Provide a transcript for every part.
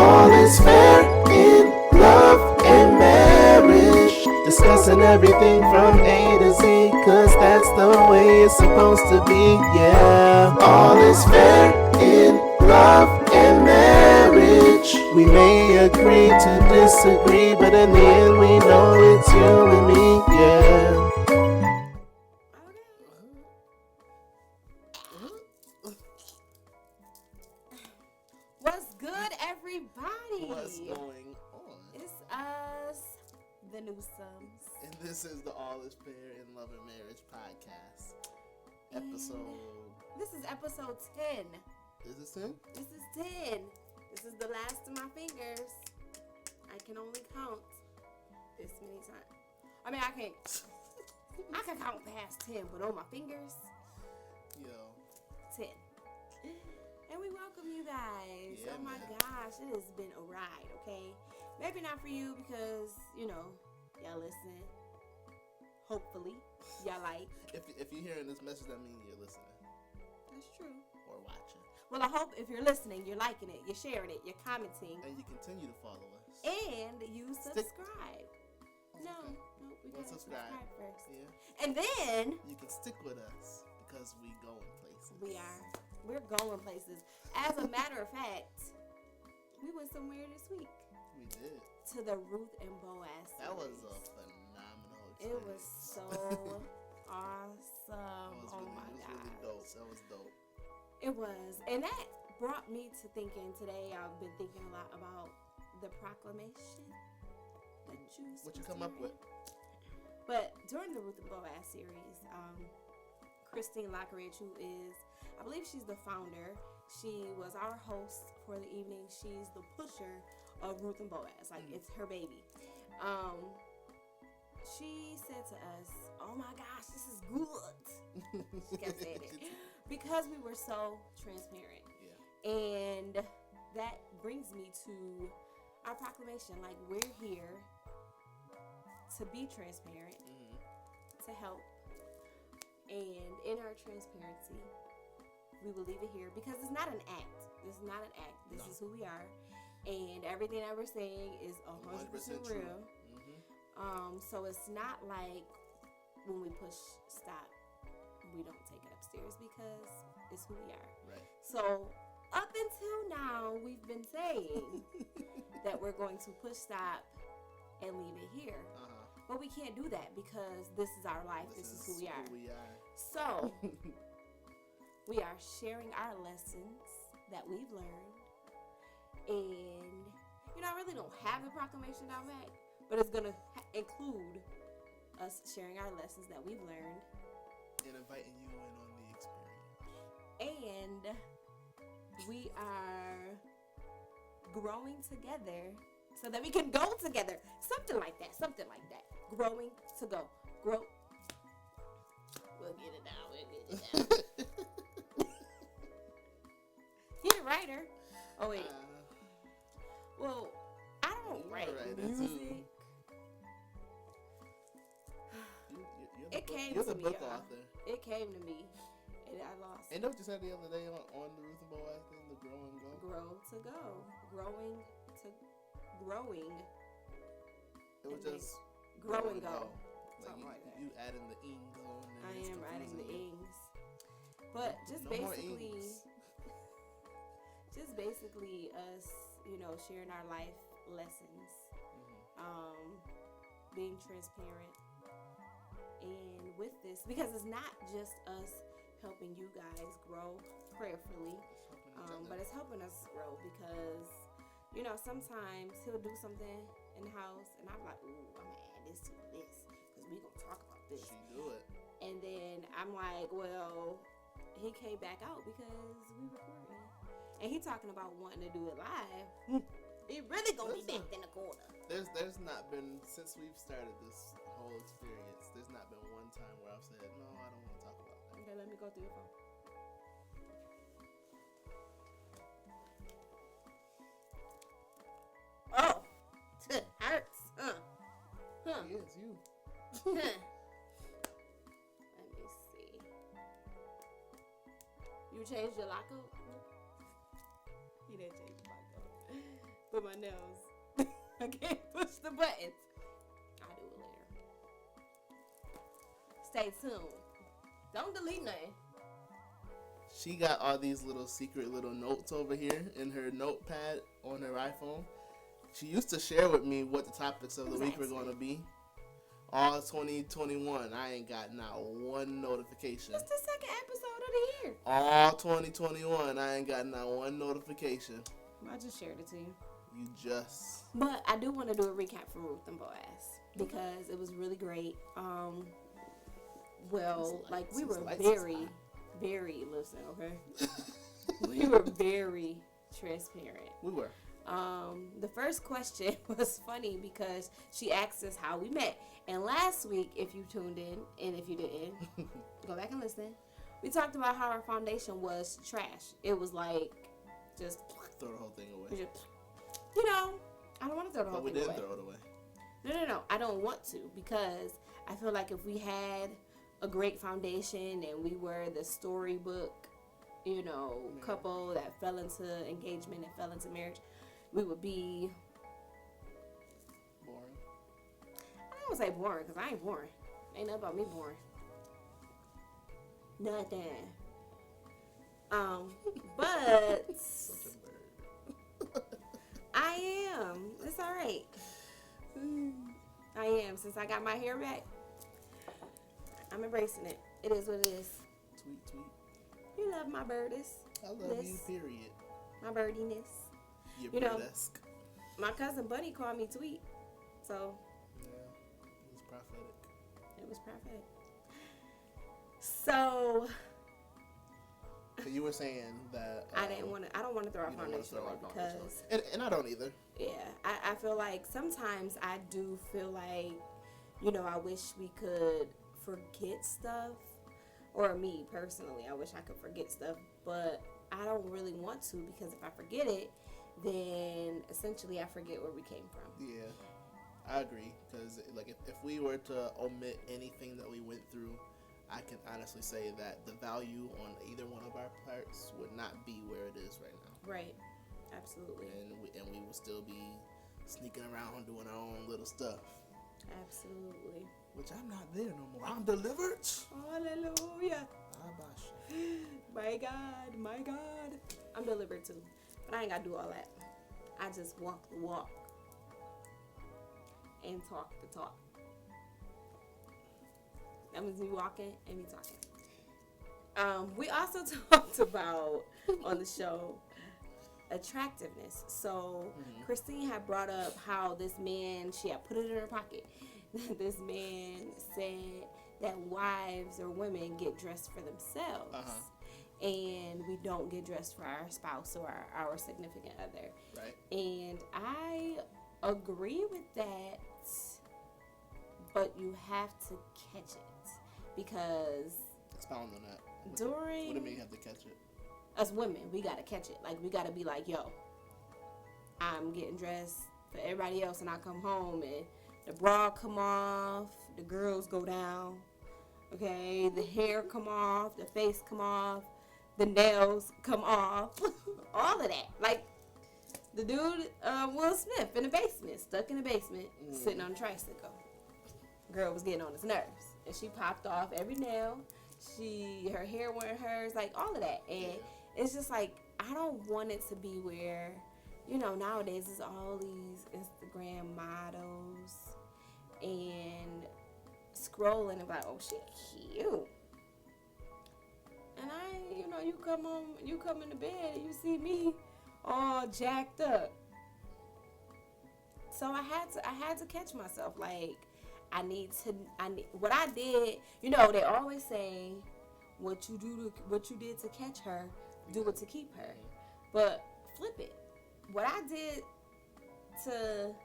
All is fair in love and marriage. Discussing everything from A to Z, cause that's the way it's supposed to be, yeah. All is fair in love and marriage. We may agree to disagree, but in the end we know it's you and me, yeah. What's good, everybody? What's going on? It's us, the Newsomes. And this is the All is Fair in Love and Marriage podcast. This is episode 10. Is this 10? This is 10. This is the last of my fingers. I can only count this many times. I mean, I can count past 10, but on my fingers, Yo. 10. And we welcome you guys. Yeah, oh my man. gosh, it has been a ride, okay? Maybe not for you because, y'all listen. Hopefully, y'all like. If you're hearing this message, that means you're listening. That's true. Or watching. Well, I hope if you're listening, you're liking it, you're sharing it, you're commenting, And you continue to follow us. and you subscribe. No, we gotta subscribe first. Yeah. And then You can stick with us because we going places. we're going places. As a matter of fact, we went somewhere this week. We did. To the Ruth and Boaz series. That was a phenomenal experience. It was so awesome. Oh my gosh. Really dope. That was dope. It was. And that brought me to thinking today. I've been thinking a lot about the proclamation that Jews What you was come up hearing. with? But during the Ruth and Boaz series, Christine Lockridge, who is, I believe she's the founder. She was our host for the evening. She's the pusher of Ruth and Boaz. Like, it's her baby. She said to us, oh my gosh, this is good. She kept saying it. Because we were so transparent. Yeah. And that brings me to our proclamation. Like, we're here to be transparent, to help. And in our transparency, we will leave it here because it's not an act. This is not an act. This is who we are. And everything that we're saying is 100% true. real. So it's not like when we push stop, we don't take it upstairs because it's who we are. Right. So up until now, we've been saying that we're going to push stop and leave it here. But we can't do that because this is our life. This is who we are. So we are sharing our lessons that we've learned. And, I really don't have the proclamation down back, but it's going to include us sharing our lessons that we've learned. And inviting you in on the experience. And we are growing together so that we can go together. Something like that. Growing to go. Grow. We'll get it down. You're a writer. Oh, wait. Well, I don't write music. You're the book author. It came to me, and I lost. And don't you said the other day on the Ruth and Boaz thing, the grow and go? Grow to go. Growing. It was just grow and go. Like you adding the ings on there. I am adding the ings. But just basically us, sharing our life lessons, being transparent. And with this, because it's not just us helping you guys grow prayerfully, but it's helping us grow because, sometimes he'll do something in the house and I'm like, ooh, I'm going to add this to the list because we're going to talk about this. She do it. And then I'm like, well, he came back out because we recorded. And he talking about wanting to do it live. He really going to be back in the corner. There's not been, since we've started this whole experience, there's not been one time where I've said, no, I don't want to talk about that. Okay, let me go through your phone. Oh, hurts. Yes, you. Let me see. You changed your lockup? He didn't change your lockup. with my nails. I can't push the buttons. I'll do it later. Stay tuned. Don't delete nothing. She got all these little secret little notes over here in her notepad on her iPhone. She used to share with me what the topics of the week were going to be. All 2021, I ain't got not one notification. It's the second episode of the year. All 2021, I ain't got not one notification. I just shared it to you. You just. But I do want to do a recap for Ruth and Boaz because it was really great. Well, like we were very, listen, okay? We were very transparent. We were. The first question was funny because she asked us how we met. And last week, if you tuned in, and if you didn't, go back and listen. We talked about how our foundation was trash. It was like, just throw the whole thing away. Just, you know, I don't want to throw the whole thing away. But we didn't throw it away. No. I don't want to because I feel like if we had a great foundation and we were the storybook, you know, couple that fell into engagement and fell into marriage, we would be boring. I don't want to say boring because I ain't boring. Ain't nothing about me boring. Nothing. But Such a bird. I am. It's all right. I am. Since I got my hair back, I'm embracing it. It is what it is. Tweet. You love my birdies. I love you, period. My birdiness. You're you know, birdesque. My cousin Bunny called me Tweet. So. Yeah, it was prophetic. It was prophetic. So. You were saying that I don't want to throw our foundation away because. And I don't either. Yeah, I feel like sometimes I do feel like, you know, I wish we could forget stuff. Or me personally, I wish I could forget stuff, but I don't really want to because if I forget it, then essentially I forget where we came from. Yeah, I agree because like if we were to omit anything that we went through, I can honestly say that the value on either one of our parts would not be where it is right now. Right, absolutely. And we would still be sneaking around doing our own little stuff. Absolutely. Which I'm not there no more. I'm delivered. Hallelujah. Abash. My God. I'm delivered too. But I ain't got to do all that. I just walk the walk. And talk the talk. That means me walking and me talking. We also talked about on the show attractiveness. So Christine had brought up how this man, she had put it in her pocket. This man said that wives or women get dressed for themselves. And we don't get dressed for our spouse or our significant other. Right. And I agree with that, but you have to catch it. Because expound on that. What do you mean you have to catch it? Us women, we got to catch it. Like, we got to be like, yo, I'm getting dressed for everybody else and I come home and the bra come off, the girls go down, okay, the hair come off, the face come off, the nails come off, all of that. Like, the dude, Will Smith, in the basement, stuck in the basement, sitting on a tricycle. Girl was getting on his nerves. And she popped off every nail. Her hair weren't hers, like, all of that. And it's just like, I don't want it to be where, you know, nowadays it's all these Instagram models and scrolling and like, oh, she cute. And you come in the bed and you see me all jacked up. So I had to catch myself. Like, what I did, you know, they always say what you did to catch her, do it to keep her. But flip it. What I did to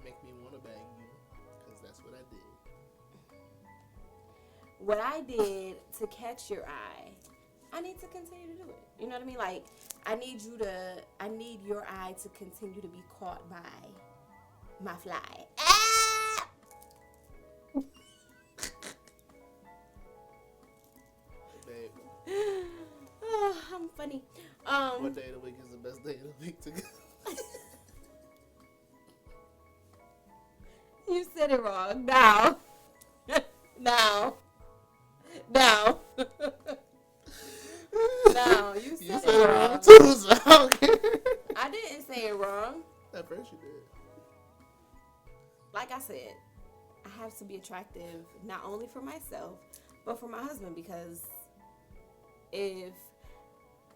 make me want to bang you, because that's what I did. What I did to catch your eye, I need to continue to do it. You know what I mean? Like, I need your eye to continue to be caught by my fly. Ah! Babe. Oh, I'm funny. What day of the week is the best day of the week to go? You said it wrong. Now. Now. Now. No, you said it wrong too, so I don't care. I didn't say it wrong. At first you did. Like I said, I have to be attractive not only for myself, but for my husband, because if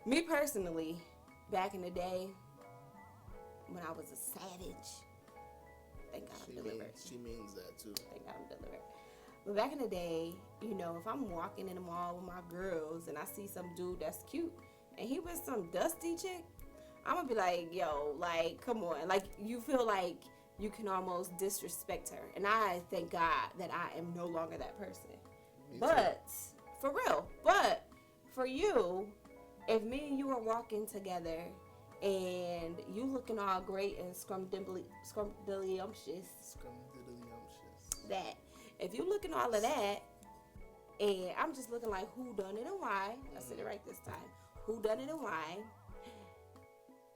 me personally, back in the day, when I was a savage, thank God I'm delivered. She means that too. Thank God I'm delivered. But back in the day, you know, if I'm walking in the mall with my girls and I see some dude that's cute and he with some dusty chick, I'm gonna be like, yo, like, come on. Like, you feel like you can almost disrespect her. And I thank God that I am no longer that person. But, for real, but for you, if me and you are walking together and you looking all great and scrumdiddlyumptious, that, if you looking all of that, and I'm just looking like who done it and why, I said it right this time, who done it and why,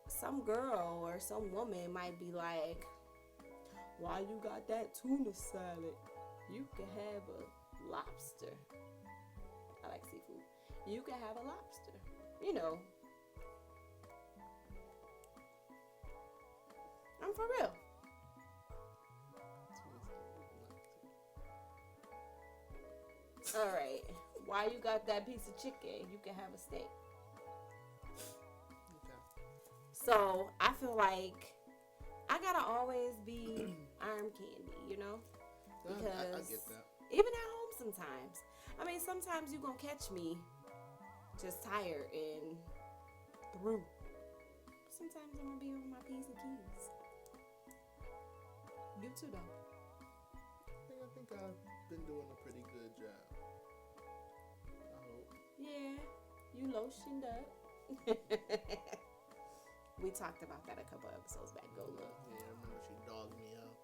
some girl or some woman might be like, why you got that tuna salad? You can have a lobster. I like seafood. You can have a lobster. You know. I'm for real. All right. Why you got that piece of chicken? You can have a steak. So I feel like I gotta always be arm candy, you know? Because I get that. even at home sometimes. I mean, sometimes you gonna catch me just tired and through. Sometimes I'm gonna be over my P's and Q's. You too, though. I think I've been doing a pretty good job. I hope. Yeah, you lotioned up. We talked about that a couple episodes back. Go look. Yeah, I remember she dogged me out.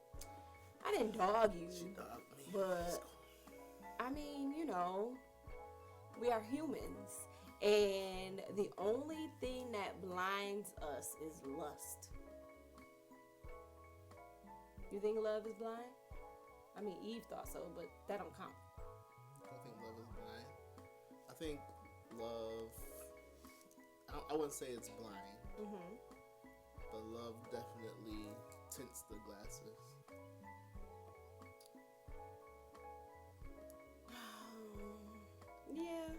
I didn't dog you. She dogged me. But, I mean, you know, we are humans. And the only thing that blinds us is lust. You think love is blind? I mean, Eve thought so, but that don't count. I think love is blind. I think love, I wouldn't say it's blind. Mm-hmm. But love definitely tints the glasses. Yeah,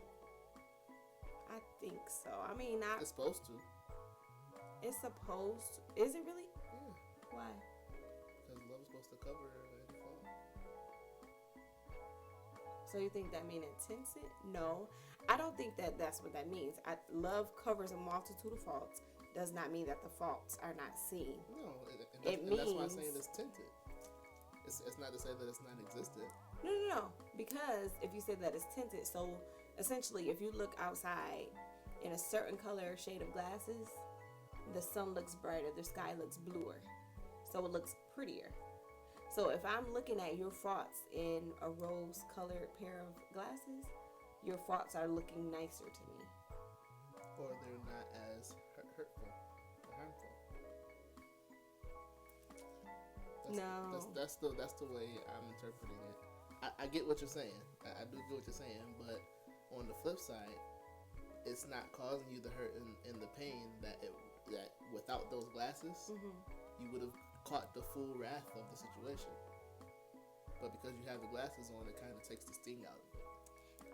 I think so. I mean, It's supposed to. It's supposed to. Is it really? Yeah. Why? Because love is supposed to cover any fault. So you think that means it tints it? No, I don't think that that's what that means. Love covers a multitude of faults. Does not mean that the faults are not seen. No, it and means that's why I'm saying it's tinted. It's not to say that it's not existent. No. Because if you say that it's tinted, so essentially, if you look outside in a certain color or shade of glasses, the sun looks brighter, the sky looks bluer, so it looks prettier. So if I'm looking at your faults in a rose-colored pair of glasses, your faults are looking nicer to me. Or they're not as hurtful or harmful. That's the way I'm interpreting it. I get what you're saying. I do get what you're saying, but on the flip side, it's not causing you the hurt and the pain that without those glasses, you would have caught the full wrath of the situation. But because you have the glasses on, it kind of takes the sting out of it.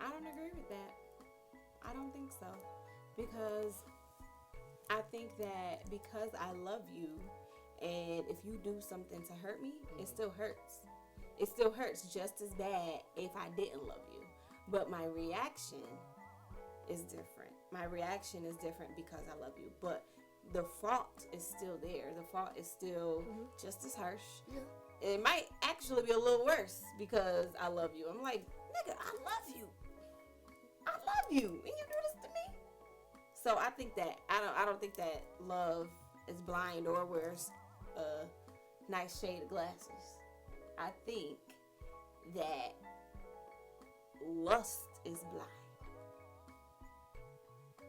I don't agree with that. I don't think so. Because I think that because I love you, and if you do something to hurt me, it still hurts. It still hurts just as bad if I didn't love you. But my reaction is different. My reaction is different because I love you. But the fault is still there. The fault is still just as harsh. Yeah. It might actually be a little worse because I love you. I'm like, nigga, I love you. I love you. And you do this to me? So I think that, I don't think that love is blind or wears a nice shade of glasses. I think that lust is blind.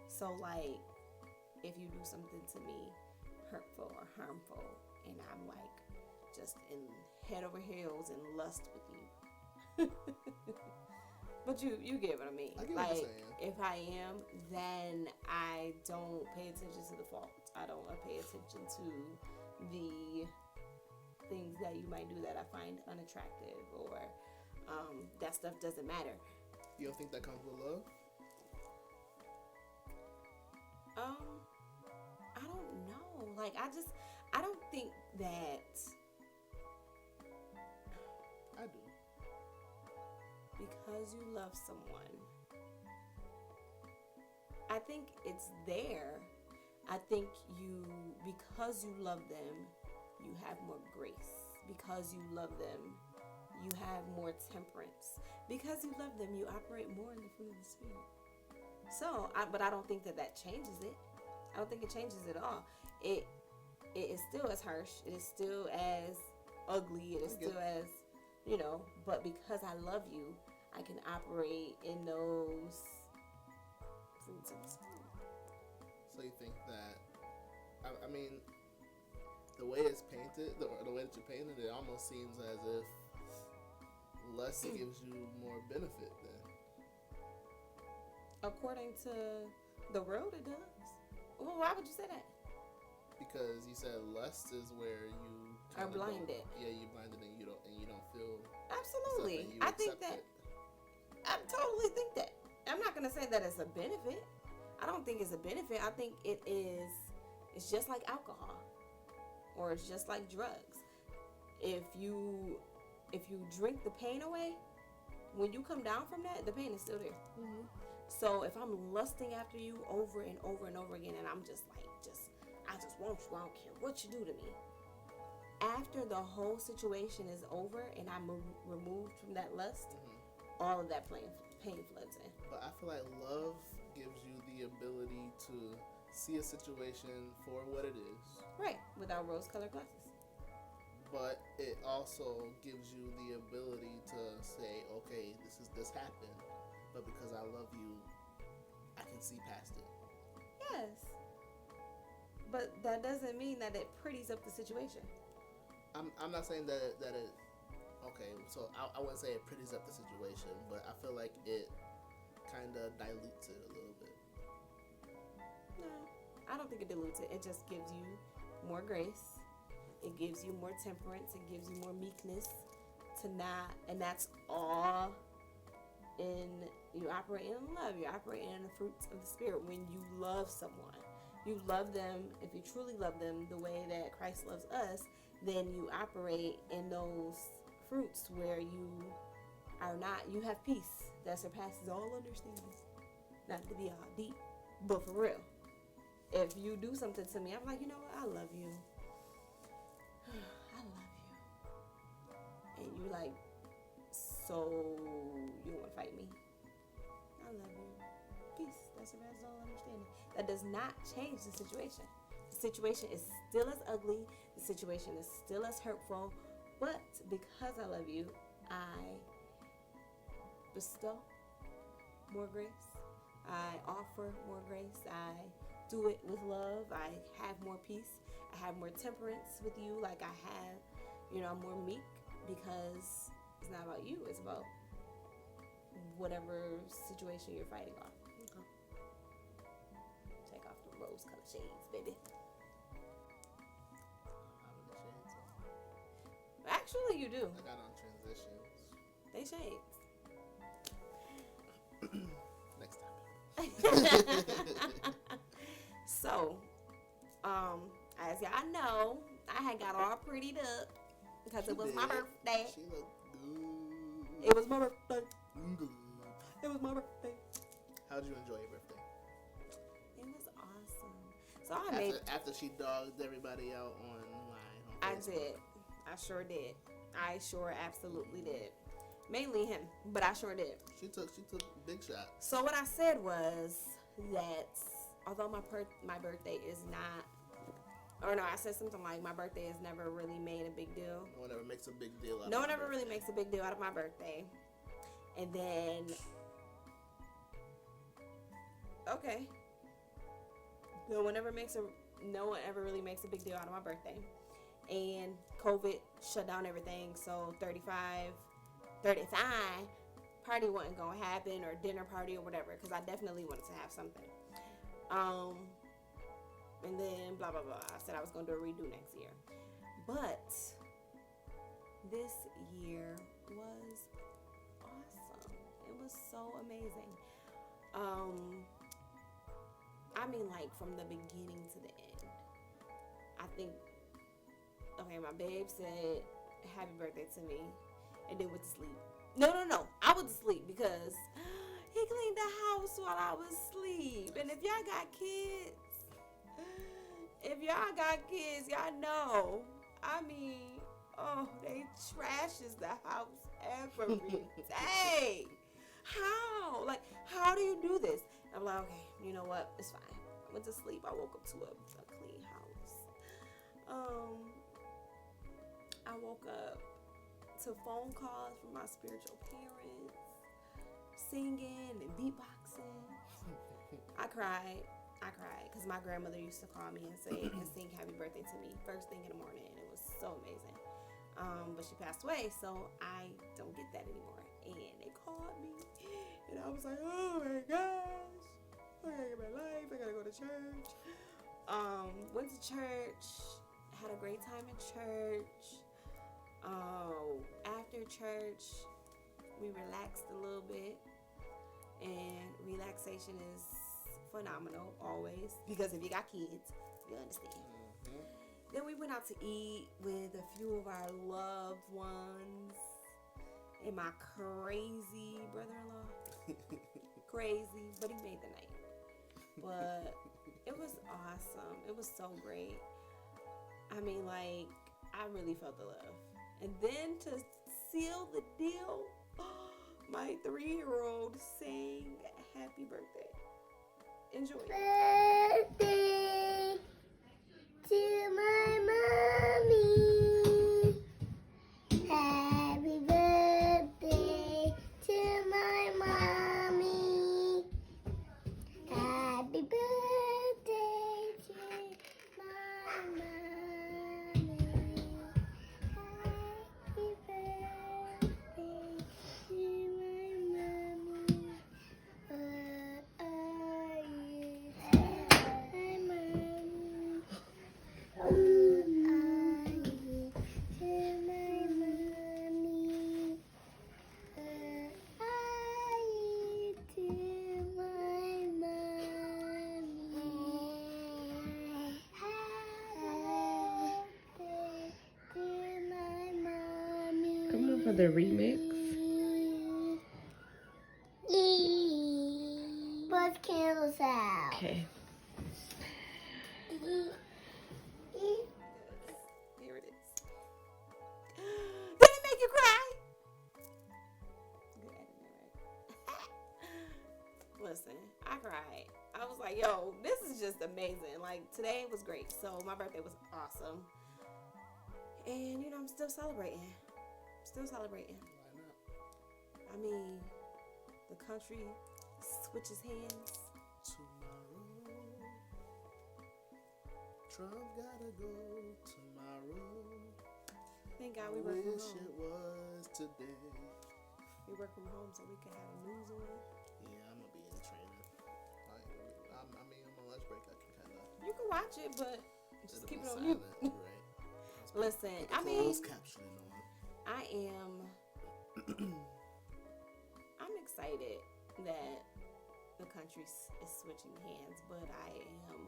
So like, if you do something to me hurtful or harmful and I'm like just in head over heels in lust with you. But you get what I mean. I get like, what you're saying. if I am, then I don't pay attention to the fault. I don't pay attention to the things that you might do that I find unattractive, or that stuff doesn't matter. You don't think that comes with love? I don't know. Like, I don't think that. I do. Because you love someone, I think it's there. I think because you love them, you have more grace. Because you love them, you have more temperance. Because you love them, you operate more in the fruit of the Spirit. So, but I don't think that changes it. I don't think it changes at all. It is still as harsh. It is still as ugly. It is still as, but because I love you, I can operate in those fruits of the Spirit. So you think that, I mean, the way it's painted, the way that you painted it, almost seems as if lust gives you more benefit then. According to the world, it does. Well, why would you say that? Because you said lust is where you are blinded. You're blinded and you don't feel. Absolutely, I think that. I totally think that. I'm not gonna say that it's a benefit. I don't think it's a benefit. I think it is. It's just like alcohol, or it's just like drugs. If you drink the pain away, when you come down from that, the pain is still there. Mm-hmm. So if I'm lusting after you over and over and over again, and I'm just like, I just want you, I don't care what you do to me. After the whole situation is over and I'm removed from that lust, all of that pain floods in. But I feel like love gives you the ability to see a situation for what it is. Right, without rose-colored glasses. But it also gives you the ability to say, okay, this happened, but because I love you, I can see past it. Yes. But that doesn't mean that it pretties up the situation. I'm not saying that it. Okay, so I wouldn't say it pretties up the situation, but I feel like it kind of dilutes it a little bit. No, I don't think it dilutes it. It just gives you more grace. It gives you more temperance. It gives you more meekness and that's all you operate in love. You operate in the fruits of the Spirit when you love someone. You love them, if you truly love them the way that Christ loves us, then you operate in those fruits where you have peace that surpasses all understanding. Not to be all deep, but for real. If you do something to me, I'm like, you know what? I love you. I love you. And you like, so you don't want to fight me? I love you. Peace that surpasses all understanding. That does not change the situation. The situation is still as ugly. The situation is still as hurtful. But because I love you, I bestow more grace. I offer more grace. I do it with love. I have more peace. I have more temperance with you. Like I have, I'm more meek because it's not about you. It's about whatever situation you're fighting off. Okay. Take off the rose-colored shades, baby. Actually, you do. I got on transitions. They shades. Next time. So, as y'all know, I had got all prettied up because it was my birthday. She looked good. It was my birthday. Good. It was my birthday. How'd you enjoy your birthday? It was awesome. So after she dogged everybody out online. I did. I sure did. I sure absolutely did. Mainly him, but I sure did. She took big shots. So what I said was that although my birthday is not, or no, I said something like my birthday has never really made a big deal. No one ever makes a big deal out of No one ever really makes a big deal out of my birthday. And then, okay. No one ever really makes a big deal out of my birthday. and COVID shut down everything. So 35 party wasn't gonna happen, or dinner party or whatever, because I definitely wanted to have something. And then blah blah blah. I said I was gonna do a redo next year, but this year was awesome. It was so amazing. I mean, like, from the beginning to the end. I think, okay, my babe said happy birthday to me and then went to sleep. No. I went to sleep because he cleaned the house while I was asleep. And if y'all got kids, y'all know. I mean, they trashes the house every day. How? Like, how do you do this? I'm like, okay, you know what? It's fine. I went to sleep. I woke up to a clean house. I woke up to phone calls from my spiritual parents, singing and beatboxing. I cried because my grandmother used to call me and sing happy birthday to me first thing in the morning, and it was so amazing. But she passed away, so I don't get that anymore. And they called me, and I was like, oh my gosh, I gotta get my life, I gotta go to church. Went to church, had a great time in church. After church, we relaxed a little bit, and relaxation is phenomenal always, because if you got kids, you understand. Mm-hmm. Then we went out to eat with a few of our loved ones and my crazy brother-in-law. Crazy, but he made the night. But it was awesome. It was so great. I mean, like, I really felt the love. And then to seal the deal, my 3-year-old sang happy birthday. Enjoy. Birthday to my mommy. Happy birthday to my mommy. Happy birthday to my mommy. Happy birthday to my mommy. What are you telling my mommy? What are you telling my mommy? What are you telling my mommy? Happy birthday to my mommy. Come on for the remix. Buzz candles out. Okay. Here it is. Did it make you cry? Good editing, right? Listen, I cried. I was like, yo, this is just amazing. Like, today was great. So my birthday was awesome. And, I'm still celebrating. Why not? I mean, the country switches hands. Tomorrow, Trump gotta go tomorrow. Thank God we work from Wish home. it was today. We work from home so we can have news on. Yeah, I'm gonna be in training. I'm on lunch break. I can kind of. You can watch it, but just keep it on silent, mute. right? Listen, Put the I mean, closed captioning on. I'm excited that the country is switching hands, but I am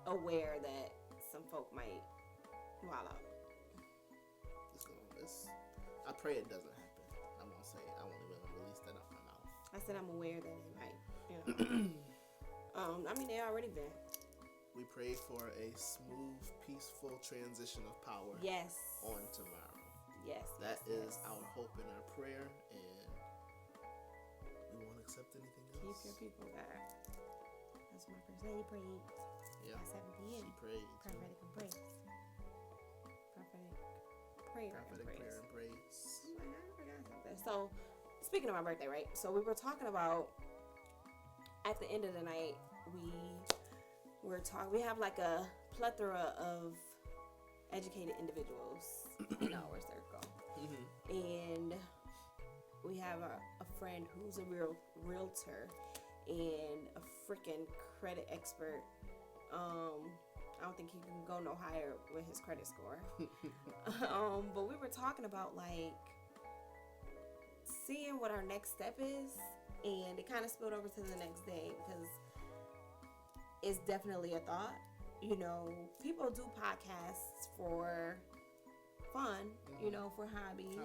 aware that some folk might wild out. I pray it doesn't happen. I won't say it. I won't even release that out my mouth. I said I'm aware that it might. I mean, they already been. We pray for a smooth, peaceful transition of power. Yes. On tomorrow. Yes. That yes, is our hope and our prayer, and we won't accept anything else. Keep your people back. That's my first lady prayed. Yeah. At 7 p.m. She prayed. Prophetic and praise. Prophetic prayer Prophetic and praise. prayer and praise. Oh my God, I forgot something. So, speaking of my birthday, right? So we were talking about at the end of the night, we have like a plethora of educated individuals in our circle. And we have a friend who's a realtor and a freaking credit expert. I don't think he can go no higher with his credit score. But we were talking about like seeing what our next step is, and it kind of spilled over to the next day because it's definitely a thought. You know, people do podcasts for fun, you know, for hobbies.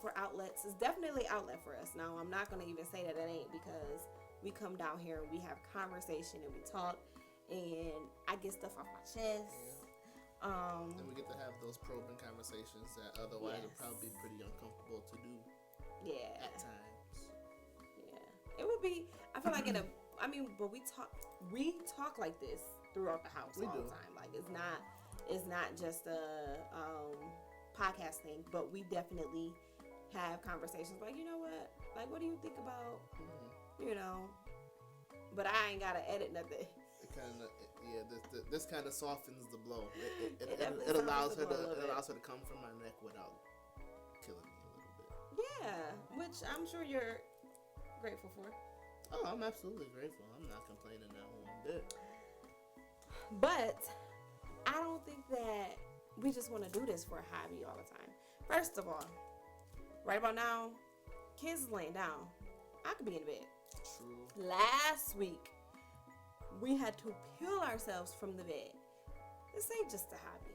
For outlets. It's definitely outlet for us. Now, I'm not going to even say that it ain't, because we come down here and we have conversation and we talk, and I get stuff off my chest. And we get to have those probing conversations that otherwise would probably be pretty uncomfortable to do. Yeah. At times. Yeah. It would be, I feel like but we talk like this throughout the house all the time. Like, it's not just a podcast thing, but we definitely have conversations like, you know what? Like, what do you think about, you know? But I ain't gotta edit nothing. This kind of softens the blow. It allows her to come from my neck without killing me a little bit. Yeah, which I'm sure you're grateful for. Oh, I'm absolutely grateful. I'm not complaining that one bit. But I don't think that we just want to do this for a hobby all the time. First of all, right about now, kids is laying down. I could be in bed. True. Last week, we had to peel ourselves from the bed. This ain't just a hobby.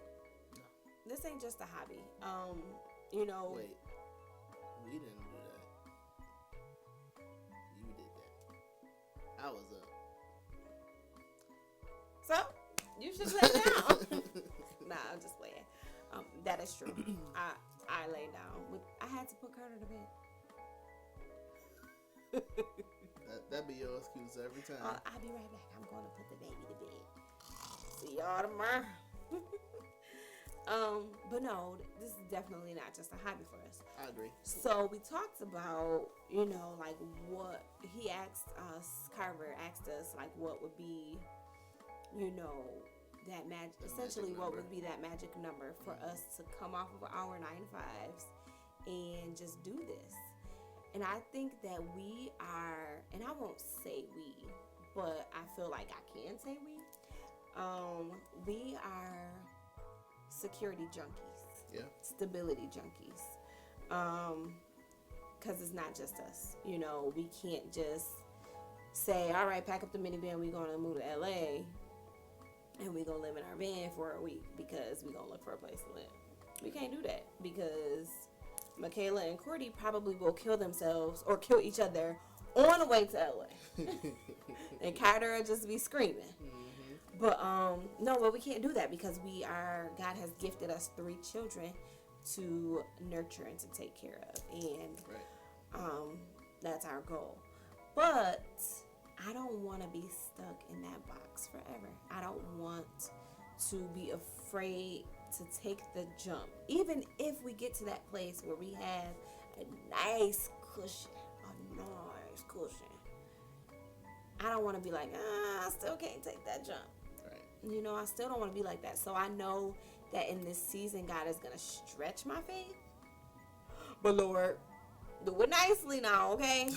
No. This ain't just a hobby. You know. Wait. We didn't do that. You did that. I was up. So, you should lay down. Nah, I'm just playing. That is true. I lay down. I had to put Carter to bed. That'd be your excuse every time. I'll be right back. I'm going to put the baby to bed. See y'all tomorrow. But no, this is definitely not just a hobby for us. I agree. So we talked about, you know, like what he asked us, Carver asked us, like what would be, you know, that essentially what would be that magic number for us to come off of our 9-to-5s and just do this. And I think that we are, and I won't say we, but I feel like I can say we are security junkies. Yeah. Stability junkies. Because it's not just us. You know, we can't just say, all right, pack up the minivan, we're going to move to LA, and we're going to live in our van for a week because we're going to look for a place to live. We can't do that because Michaela and Cordy probably will kill themselves or kill each other on the way to LA. And Carter will just be screaming. Mm-hmm. But no, but we can't do that because God has gifted us 3 children to nurture and to take care of. And that's our goal. But I don't want to be stuck in that box forever. I don't want to be afraid to take the jump. Even if we get to that place where we have a nice cushion. I don't want to be like, I still can't take that jump. Right. You know, I still don't want to be like that. So I know that in this season, God is going to stretch my faith. But Lord, do it nicely now, okay?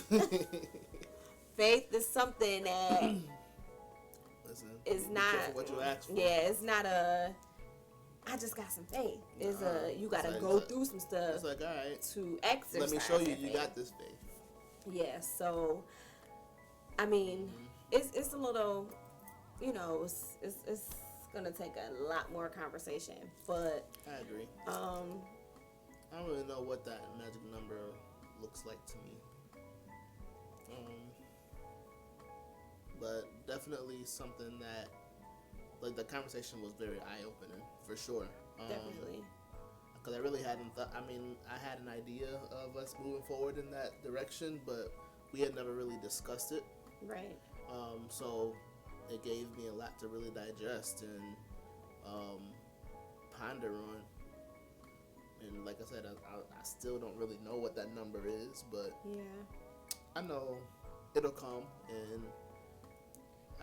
Faith is something that is not what you ask for. Yeah, it's not I just got some faith. It's you got to go through some stuff. It's like, all right, to exercise. Let me show you got this faith. Yeah, so I mean, it's a little, you know, it's gonna take a lot more conversation, but I agree. I don't really know what that magic number looks like to me. But definitely something that, like, the conversation was very eye-opening, for sure. Definitely. Because I really hadn't thought, I mean, I had an idea of us moving forward in that direction, but we had never really discussed it. Right. So it gave me a lot to really digest and ponder on. And like I said, I still don't really know what that number is, but yeah, I know it'll come, and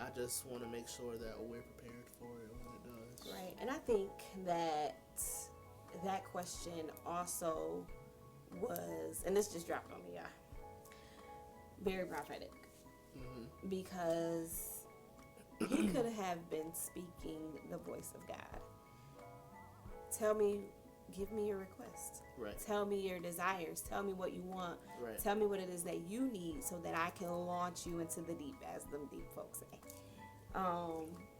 I just want to make sure that we're prepared for it when it does. Right. And I think that that question also was, and this just dropped on me, yeah, very prophetic. Mm-hmm. Because you could have been speaking the voice of God. Tell me, give me your request. Right. Tell me your desires. Tell me what you want. Right. Tell me what it is that you need so that I can launch you into the deep, as them deep folks say.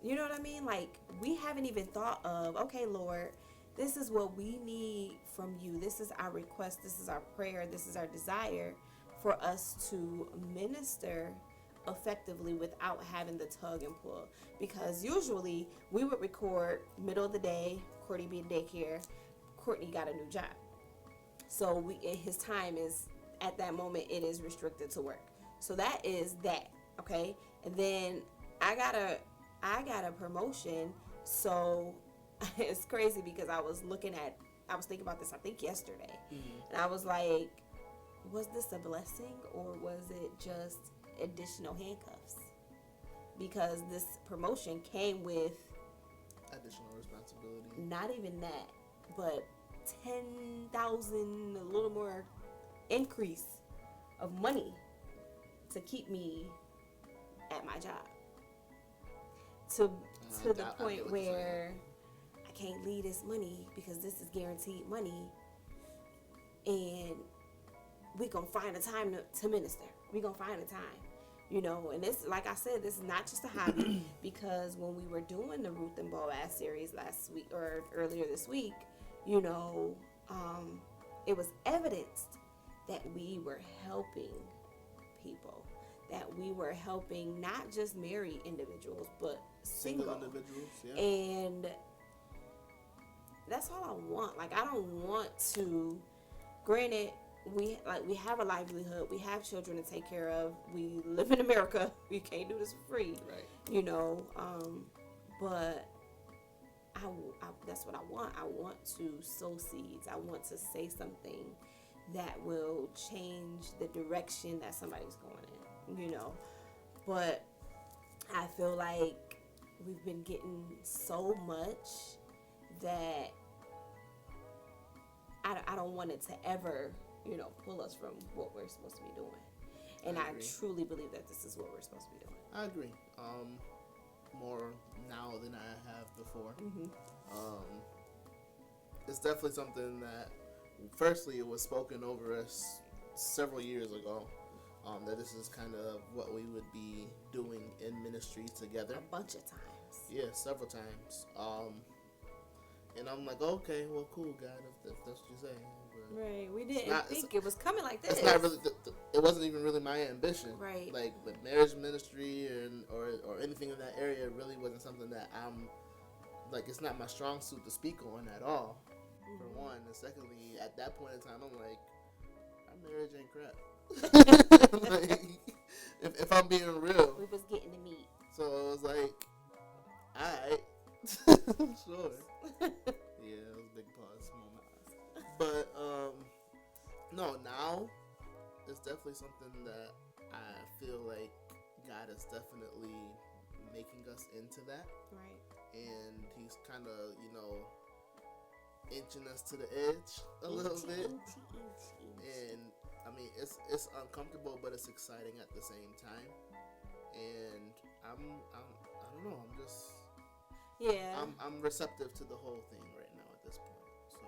You know what I mean? Like, we haven't even thought of, okay, Lord, this is what we need from you. This is our request. This is our prayer. This is our desire for us to minister effectively without having the tug and pull. Because usually we would record middle of the day, Courtney be in daycare, Courtney got a new job. So his time is, at that moment, it is restricted to work. So that is that, okay? And then I got a promotion, so it's crazy because I was thinking about this, I think yesterday. Mm-hmm. And I was like, was this a blessing or was it just additional handcuffs? Because this promotion came with Additional responsibility. not even that, but 10,000, a little more increase of money to keep me at my job. To the point where I can't leave this money because this is guaranteed money, and we gonna find a time to minister. We gonna find a time, you know. And this, like I said, this is not just a hobby because when we were doing the Ruth and Boaz series last week or earlier this week, you know, it was evidenced that we were helping people, that we were helping not just married individuals but single individuals. Yeah. And that's all I want. Like, I don't want to, granted, we have a livelihood, we have children to take care of, we live in America, we can't do this for free, Right. you know, but I that's what I want. I want to sow seeds. I want to say something that will change the direction that somebody's going in, you know. But I feel like we've been getting so much that I don't want it to ever, you know, pull us from what we're supposed to be doing. And I truly believe that this is what we're supposed to be doing. I agree. More now than I have before. Mm-hmm. It's definitely something that, firstly, it was spoken over us several years ago. That this is kind of what we would be doing in ministry together. A bunch of times. Yeah, several times. And I'm like, okay, well, cool, God, if that's what you're saying. But Right. We didn't think it was coming like this. it's not really. It wasn't even really my ambition. Right. Like the marriage ministry or anything in that area really wasn't something that I'm like. It's not my strong suit to speak on at all. Mm-hmm. For one, and secondly, at that point in time, I'm like, our marriage ain't crap. Like, if I'm being real, We was getting to meet. so it was like, alright, sure. Yeah, it was a big pause moment. But no, now it's definitely something that I feel like God is definitely making us into that, Right. and He's kind of, you know, inching us to the edge a little bit. And I mean, it's uncomfortable, but it's exciting at the same time. And I don't know. I'm just I'm receptive to the whole thing right now at this point. So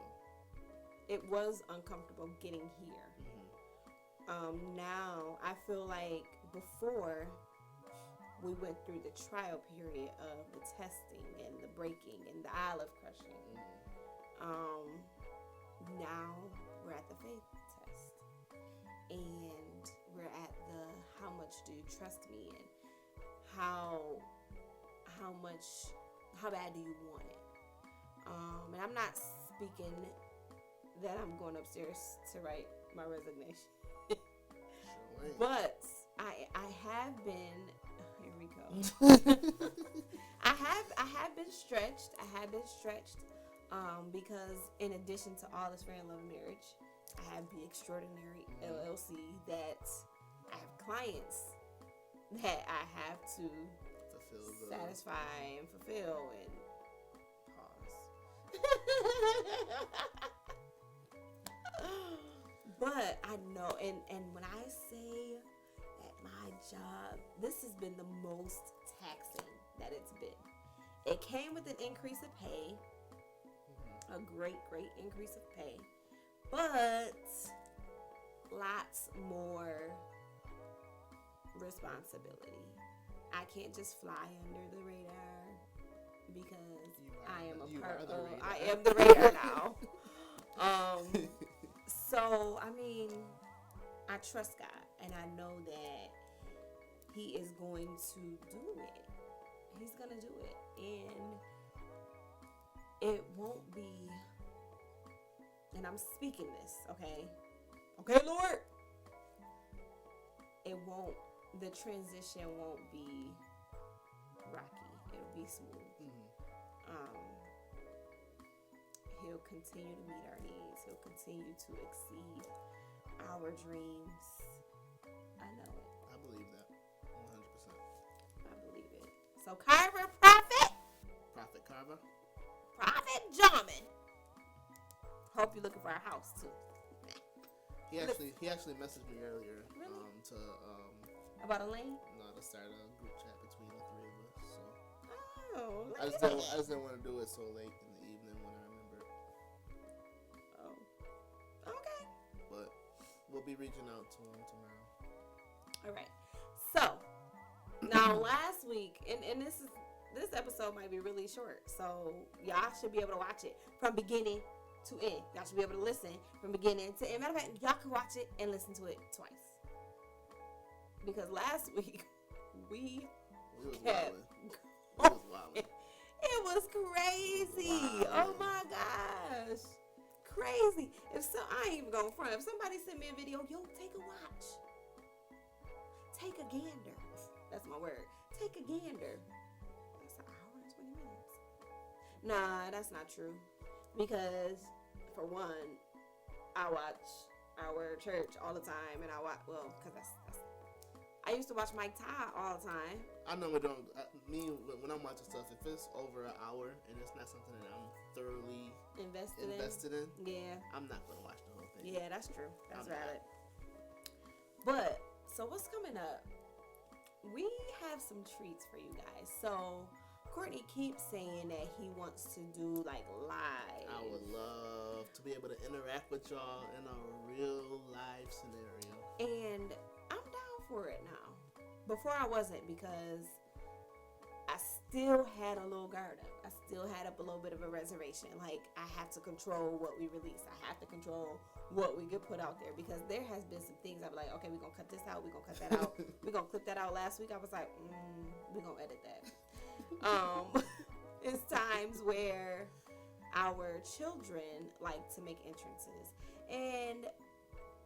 It was uncomfortable getting here. Now I feel like before we went through the trial period of the testing and the breaking and the olive crushing. Now we're at the faith test, and we're at the how much do you trust me, and how bad do you want it. And I'm not speaking that I'm going upstairs to write my resignation. sure ain't. But I have been. Here we go. I have been stretched. Because in addition to all this Friend Love Marriage, I have the Extraordinary LLC that I have clients that I have to satisfy and fulfill and pause. But I know, and when I say that my job, this has been the most taxing that it's been. It came with an increase of pay, a great increase of pay, but lots more responsibility. I can't just fly under the radar because I am the radar now. So I mean, I trust God, and I know that He is going to do it. He's gonna do it, and it won't be. And I'm speaking this, okay? Okay, Lord. It won't. The transition won't be rocky. It'll be smooth. He'll continue to meet our needs. He'll continue to exceed our dreams. I know it. I believe that 100%. I believe it. So Carver Prophet Carver. Prophet Jarman. Hope you're looking for a house too. He actually messaged me earlier. Really? To About a lane? to start a group chat between the three of us. So Oh, I just didn't want to do it so late in the evening when I remembered. Oh. Okay. But we'll be reaching out to him tomorrow. All right. So now last week, and this episode might be really short, so y'all should be able to watch it from beginning to end. Y'all should be able to listen from beginning to end. Matter of fact, y'all can watch it and listen to it twice. Because last week we kept wilding. It was crazy. Oh my gosh. Crazy. I ain't even going front. If somebody sent me a video, yo, take a watch. Take a gander. That's my word. Take a gander. That's an hour and 20 minutes. Nah, that's not true. Because, for one, I watch our church all the time. And because that's I used to watch Mike Todd all the time. I normally don't. When I'm watching stuff, if it's over an hour and it's not something that I'm thoroughly invested in, yeah, I'm not gonna watch the whole thing. Yeah, that's true. That's valid. But so what's coming up? We have some treats for you guys. So Courtney keeps saying that he wants to do like live. I would love to be able to interact with y'all in a real live scenario. And I'm down for it now. Before I wasn't, because I still had a little guard up. I still had up a little bit of a reservation. Like, I have to control what we release. I have to control what we could put out there, because there has been some things I'm like, okay, we're going to cut this out. We're going to cut that out. We're going to clip that out. Last week I was like, we're going to edit that. It's times where our children like to make entrances. And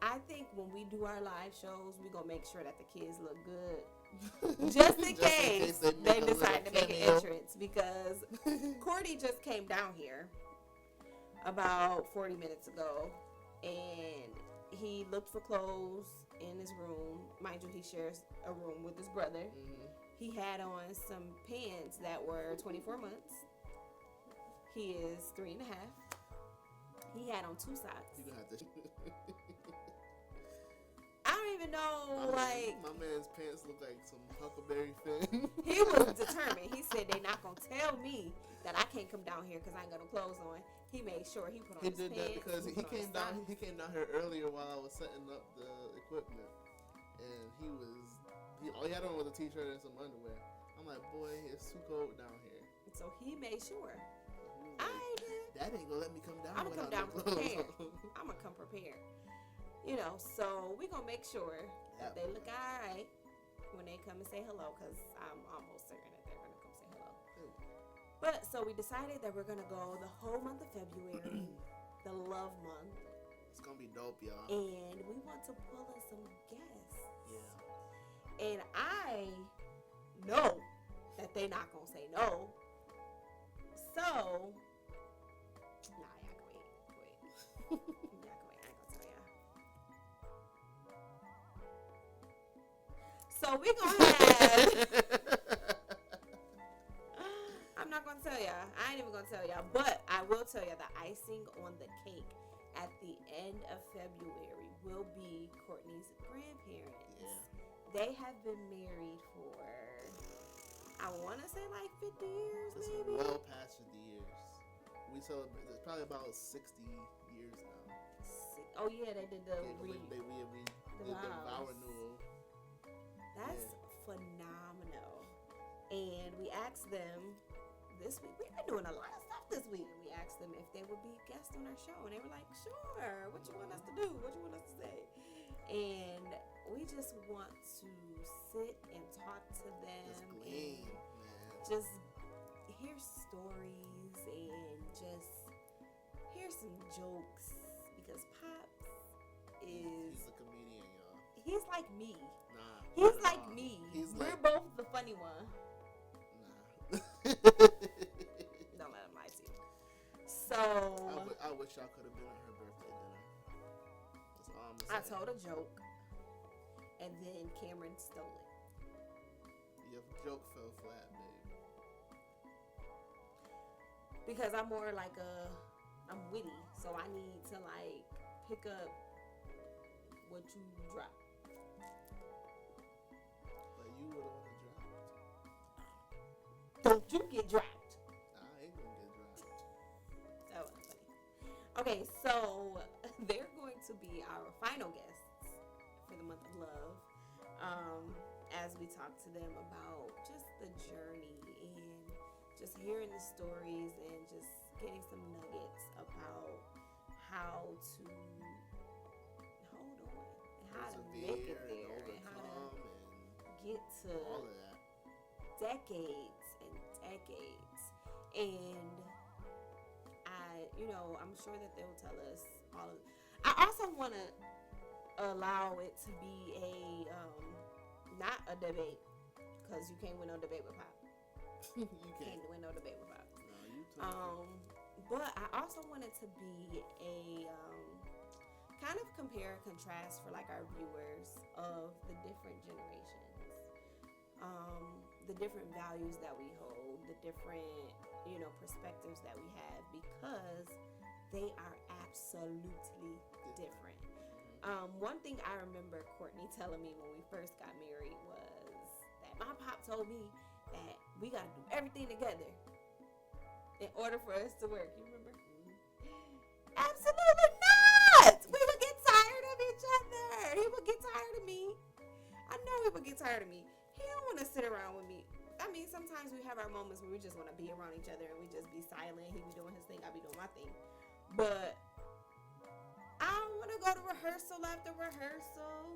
I think when we do our live shows, we're going to make sure that the kids look good. Just in case they decide to make an entrance. Because Cordy just came down here about 40 minutes ago. And he looked for clothes in his room. Mind you, he shares a room with his brother. Mm-hmm. He had on some pants that were 24 months. He is 3.5. He had on 2 socks. You gonna have to. I don't even know, my man's pants look like some Huckleberry Finn. He was determined. He said they're not gonna tell me that I can't come down here because I ain't got no clothes on. He made sure he put on his pants. He did that because he came down. He came down here earlier while I was setting up the equipment, and all he had on was a t-shirt and some underwear. I'm like, boy, it's too cold down here. So he made sure. Dad ain't gonna let me come down. I'm gonna come down prepared. I'm gonna come prepared. You know, so we're gonna make sure that they look all right when they come and say hello, because I'm almost certain that they're gonna come say hello. But so we decided that we're gonna go the whole month of February, the love month. It's gonna be dope, y'all. And we want to pull in some guests. Yeah. And I know that they're not gonna say no. So, y'all can wait. Y'all can wait. I ain't gonna tell y'all. So we gonna have not gonna tell y'all. I ain't even gonna tell y'all. But I will tell y'all the icing on the cake at the end of February will be Courtney's grandparents. Yeah. They have been married for, I want to say like 50 years, It's maybe. well past 50 years. We celebrate. It's probably about 60 years now. Oh yeah, they did the We did the vow renewal. That's phenomenal. And we asked them this week. We've been doing a lot of stuff this week. We asked them if they would be guests on our show, and they were like, "Sure. What you want us to do? What you want us to say?" And we just want to sit and talk to them, Just glean, man. just hear stories and just hear some jokes because Pops is He's a comedian, y'all. he's like me. Nah. He's not at like all. me. He's We're like, both the funny one. nah. Don't let him lie to you. So I wish y'all could have been at her birthday dinner. That's all I'm I saying. told a joke, and then Cameron stole it. Your joke fell flat, babe. Because I'm more like I'm witty, so I need to like pick up what you drop. But you would have dropped. Don't you get dropped. I ain't gonna get dropped. That was funny. Okay, so they're going to be our final guests for the month of love. As we talk to them about just the journey and just hearing the stories and just getting some nuggets about how to hold on and how to make it there and how to get to all of that. decades and decades. And I'm sure that they'll tell us all of. I also want to allow it to be a not a debate, because you can't win no debate with Pop. You Can't can't. win no debate with Pop. No, you too. But I also want it to be a kind of compare and contrast for like our viewers of the different generations, the different values that we hold, the different perspectives that we have, because they are absolutely different. One thing I remember Courtney telling me when we first got married was that my pop told me that we got to do everything together in order for us to work. You remember? Absolutely not! We would get tired of each other. He would get tired of me. I know he would get tired of me. He don't want to sit around with me. I mean, sometimes we have our moments where we just want to be around each other and we just be silent. He be doing his thing, I be doing my thing. But I don't want to go to rehearsal after rehearsal.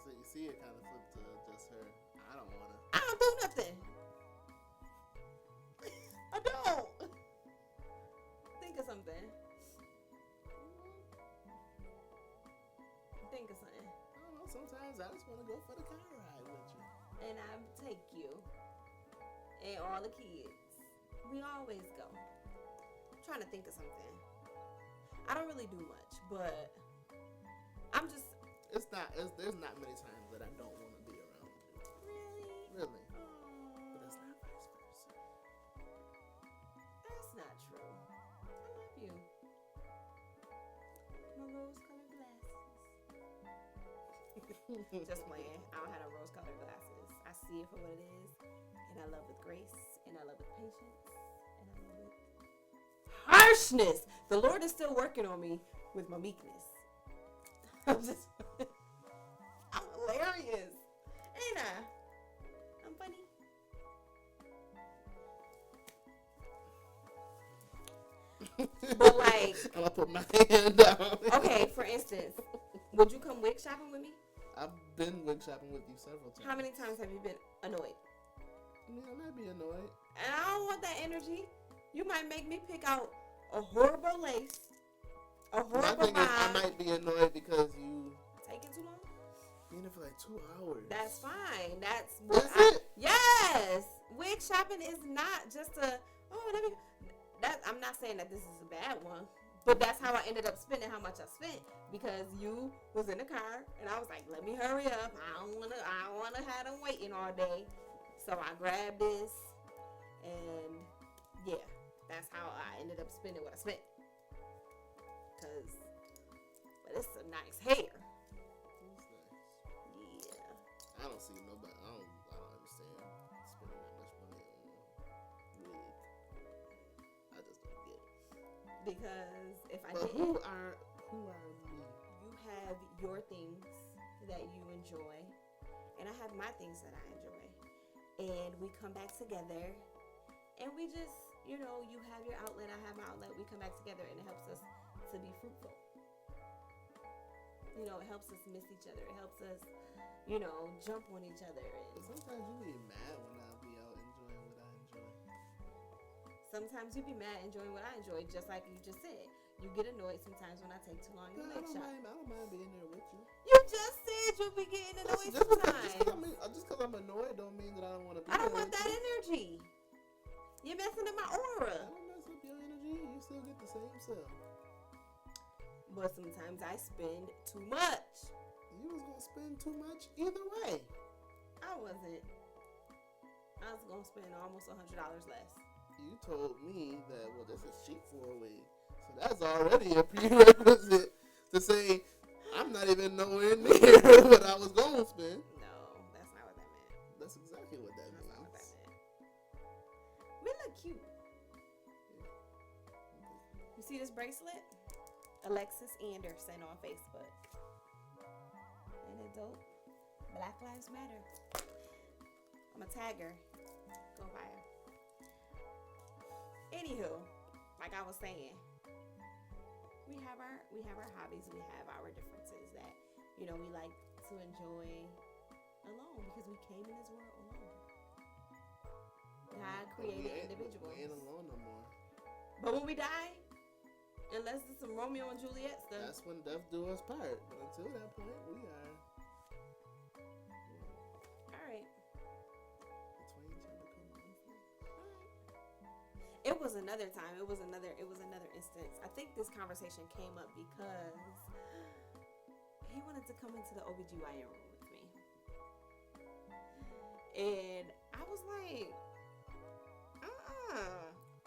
So you see it kind of flip to just her. I don't want to. I don't do nothing. I don't. Think of something. Think of something. I don't know. Sometimes I just want to go for the car ride with you. And I take you. And all the kids. We always go. I'm trying to think of something. I don't really do much, but I'm just. There's not many times that I don't want to be around you. Really? Really. But it's not vice versa. That's not true. I love you. My rose-colored glasses. Just playing. I don't have no rose-colored glasses. I see it for what it is, and I love with grace, and I love with patience, and I love with harshness. The Lord is still working on me with my meekness. I'm hilarious, ain't I? I'm funny. But like, I'm gonna put my hand down. okay, for instance, would you come wig shopping with me? I've been wig shopping with you several times. How many times have you been annoyed? I mean, I might be annoyed. And I don't want that energy. You might make me pick out a horrible lace, a My horrible thing is, I vibe. might be annoyed because you Taking too long? been there for like 2 hours. That's fine. That's what Is it? Yes. Wig shopping is not just let me. I'm not saying that this is a bad one, but that's how I ended up spending how much I spent, because you was in the car and I was like, let me hurry up. I don't wanna have them waiting all day. So I grabbed this and that's how I ended up spending what I spent. But it's a nice hair. That's nice. Yeah. I don't see nobody. I don't understand spending that much money on wig. I just don't get it. Because if I But didn't, who are me? you have your things that you enjoy, and I have my things that I enjoy, and we come back together, and we just, you have your outlet, I have my outlet, we come back together, and it helps us to be fruitful. It helps us miss each other. It helps us, jump on each other. But sometimes you be mad when I be out enjoying what I enjoy. Sometimes you be mad enjoying what I enjoy, just like you just said. You get annoyed sometimes when I take too long to I make don't shot. mind being there with you. You just said you be getting annoyed Just sometimes. because I'm annoyed don't mean that I don't want to be I don't there want with that you. energy. You're messing up my aura. I don't mess up your energy. You still get the same self. But sometimes I spend too much. You was going to spend too much either way. I wasn't. I was going to spend almost $100 less. You told me that, well, this is cheap for a wig. So that's already a prerequisite to say I'm not even nowhere near what I was going to spend. No, that's not what that meant. That's exactly what that That's not what means. that meant. We look cute. You see this bracelet? Alexis Anderson on Facebook. Ain't it dope? Black Lives Matter. I'm a tagger. Go buy her. Anywho, like I was saying, we have our hobbies, we have our differences that, we like to enjoy alone because we came in this world alone. God created individuals. We ain't alone no more. But when we die, unless it's some Romeo and Juliet stuff. That's when death do us part. But until that point, we are Alright. between each other. It was another time. It was another instance. I think this conversation came up because he wanted to come into the OBGYN room with me. And I was like,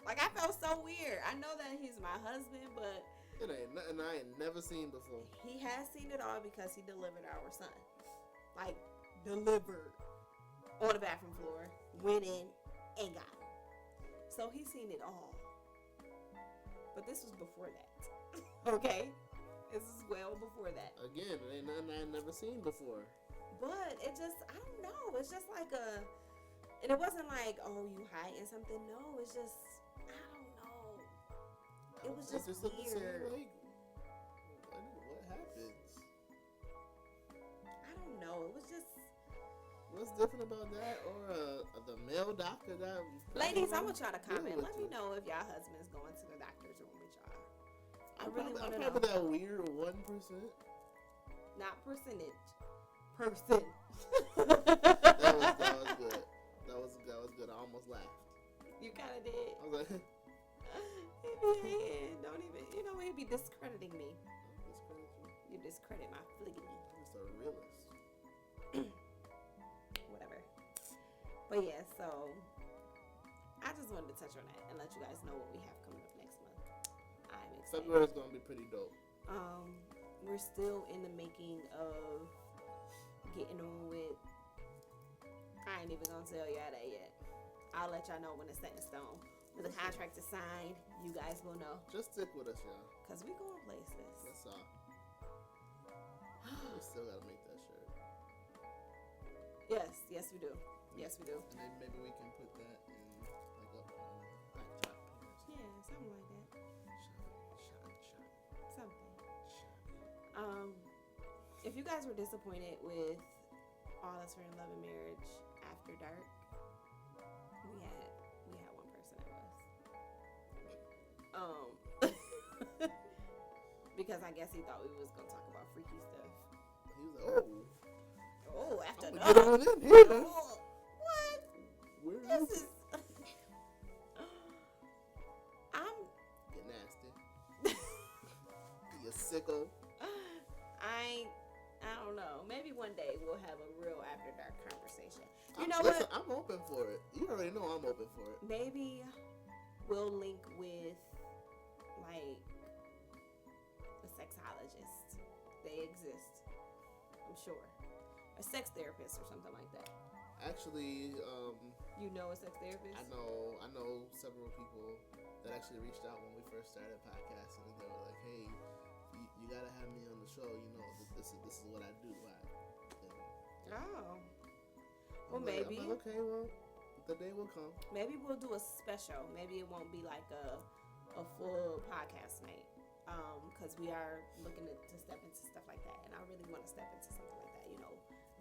Like, I felt so weird. I know that he's my husband, but It ain't nothing I ain't never seen before. he has seen it all because he delivered our son. Like, delivered on the bathroom floor, went in, and got him. So he's seen it all. But this was before that. Okay? This is well before that. Again, it ain't nothing I ain't never seen before. But it just, I don't know. It's just like and it wasn't like, oh, you hiding something. No, it's just, I don't know. It was just It's looking so, weird. like, what happens? I don't know. It was just, What's different about that or the male doctor that? ladies, I want y'all to deal comment. with Let me it? know if y'all husbands going to the doctor's room with y'all. I I'm really want to know. probably that weird 1%. Not percentage. Person. That was good. That was good. I almost laughed. You kind of did. I was like, Don't even, he'd be discrediting me. this crazy. You discredit my fliggity. I'm just a realist. Whatever. But yeah, so I just wanted to touch on that and let you guys know what we have coming up next month. I'm excited. February's gonna be pretty dope. We're still in the making of getting on with. I ain't even gonna tell y'all that yet. I'll let y'all know when it's set in stone. When the contract is signed, you guys will know. Just stick with us, y'all. Cause we going places. That's all. We still gotta make that shirt. Yes we do. Yes we do. And then maybe we can put that in like up on the backdrop here. Yeah, something like that. Shot. Something. If you guys were disappointed with All Us for in Love and Marriage After Dark, we had one person that was. Because I guess he thought we was gonna talk about freaky stuff. He was like, Oh, after I'm dark. gonna get on in here. Oh, what? Where This is. I'm. Get nasty. You sicko. I don't know. Maybe one day we'll have a real after dark conversation. You know Listen, what? I'm open for it. You already know I'm open for it. Maybe we'll link with like a sexologist. They exist, I'm sure. A sex therapist or something like that. Actually, You know a sex therapist? I know several people that actually reached out when we first started podcasting, and they were like, "Hey, you gotta have me on the show. You know, this is what I do." Oh. I'm Well, maybe. like, okay, well, the day will come. Maybe we'll do a special. Maybe it won't be like a full podcast night. Because we are looking to step into stuff like that. And I really want to step into something like that. You know,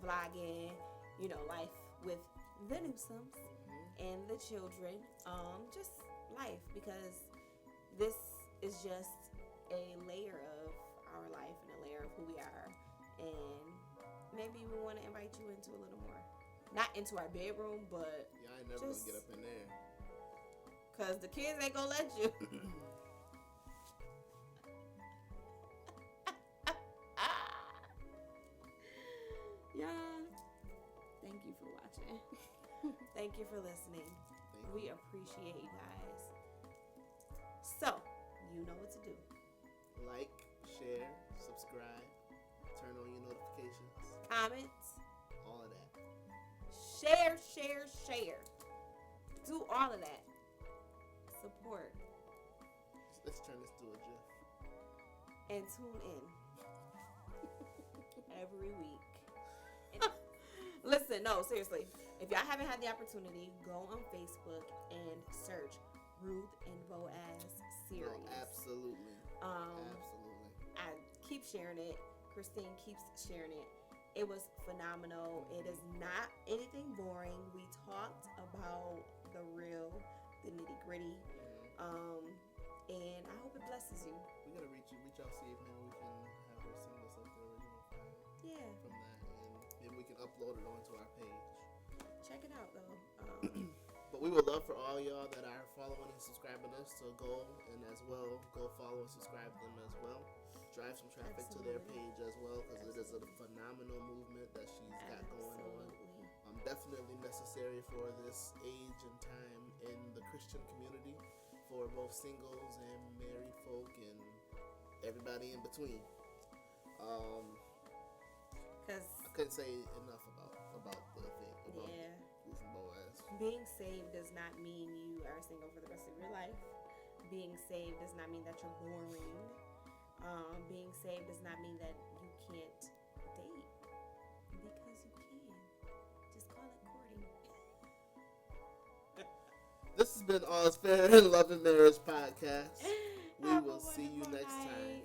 vlogging, you know, life with the Newsomes and the children. Just life. Because this is just a layer of our life and a layer of who we are. And maybe we want to invite you into a little more. Not into our bedroom, but Yeah, I ain't never gonna get up in there. because the kids ain't gonna let you. Yeah. Thank you for watching. Thank you for listening. We appreciate you guys. So, you know what to do. Like, share, subscribe, turn on your notifications, Comments. all of that. Share. Do all of that. Support. Let's turn this to a GIF. And tune in. Every week. And listen, no, seriously. If y'all haven't had the opportunity, go on Facebook and search Ruth and Boaz series. No, absolutely. Absolutely. I keep sharing it. Christine keeps sharing it. It was phenomenal. It is not anything boring. We talked about the real, the nitty gritty. And I hope it blesses you. We gotta reach out, see if maybe we can have her send us like the original file Yeah. from that, and maybe we can upload it onto our page. Check it out though. But we would love for all y'all that are following and subscribing us to go and as well go follow and subscribe them as well. Drive some traffic to their Absolutely. page as well, because it is a phenomenal movement that she's got going on. Absolutely. Definitely necessary for this age and time in the Christian community, for both singles and married folk and everybody in between. Because I couldn't say enough about the thing about yeah, Ruth and Boaz. being saved does not mean you are single for the rest of your life. Being saved does not mean that you're boring. Being saved does not mean that you can't date, because you can. Just call it courting. This has been All's Fair in Love and Marriage podcast. We Have a will see you wonderful next time. night.